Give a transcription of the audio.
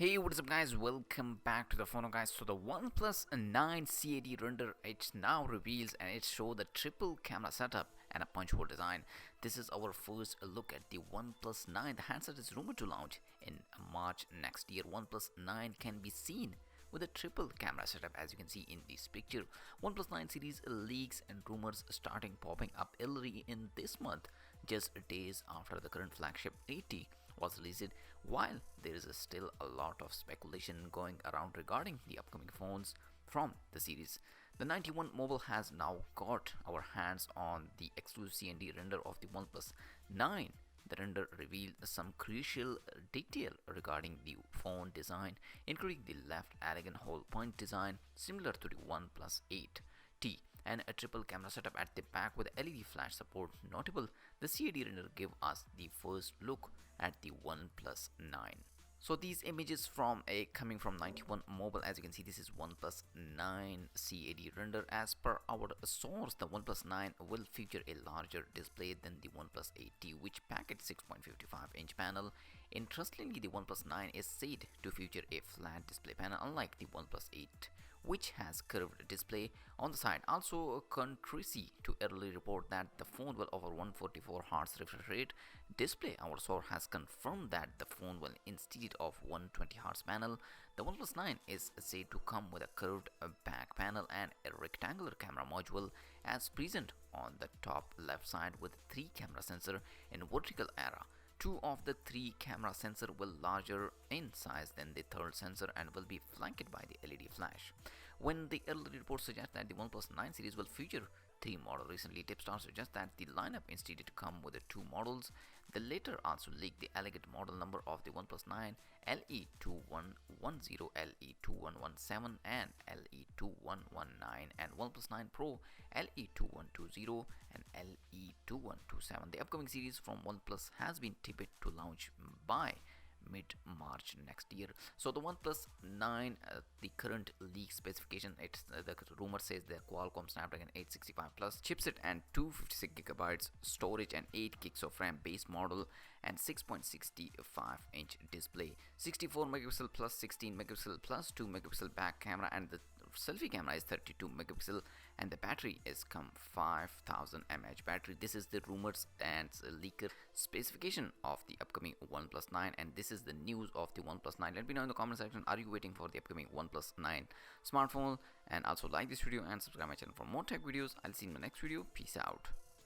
Hey, what's up guys, welcome back to the TheFonoGuy. So the OnePlus 9 CAD render, it now reveals and it shows the triple camera setup and a punch hole design. This is our first look at the OnePlus 9. The handset is rumored to launch in March next year. OnePlus 9 can be seen with a triple camera setup as you can see in this picture. OnePlus 9 series leaks and rumors starting popping up early in this month, just days after the current flagship 80 was released. While there is still a lot of speculation going around regarding the upcoming phones from the series, the 91 Mobile has now got our hands on the exclusive CND render of the OnePlus 9. The render revealed some crucial detail regarding the phone design, including the left elegant hole point design similar to the OnePlus 8T and a triple camera setup at the back with LED flash support. Notable, the CAD render gave us the first look at the OnePlus 9. So these images coming from 91 Mobile, as you can see, this is OnePlus 9 CAD render. As per our source, the OnePlus 9 will feature a larger display than the OnePlus 8T, which packed 6.55-inch panel. Interestingly, the OnePlus 9 is said to feature a flat display panel, unlike the OnePlus 8, which has curved display on the side. Also, contrary to early report that the phone will offer 144 Hz refresh rate display, our source has confirmed that the phone will instead of 120 Hz panel. The OnePlus 9 is said to come with a curved back panel and a rectangular camera module as present on the top left side with 3 camera sensor in vertical array. 2 of the 3 camera sensor will larger in size than the third sensor and will be flanked by the LED flash. When the early reports suggest that the OnePlus 9 series will feature 3 models, recently Tipstar suggests that the lineup instead to come with the 2 models. The latter also leaked the elegant model number of the OnePlus 9: LE2110, LE2117 and LE2119, and OnePlus 9 Pro LE2120 and LE2127. The upcoming series from OnePlus has been tipped to launch by mid-March next year. So the OnePlus 9, the current leak specification, the rumor says the Qualcomm Snapdragon 865 Plus chipset and 256GB storage and 8 gigs of RAM base model and 6.65-inch display, 64 megapixel plus 16 megapixel plus 2 megapixel back camera, and the selfie camera is 32 megapixel and the battery is 5000 mAh battery. This is the rumors and leaker specification of the upcoming OnePlus 9, and this is the news of the OnePlus 9. Let me know in the comment section, are you waiting for the upcoming OnePlus 9 smartphone? And also like this video and subscribe my channel for more tech videos. I'll see you in the next video. Peace out.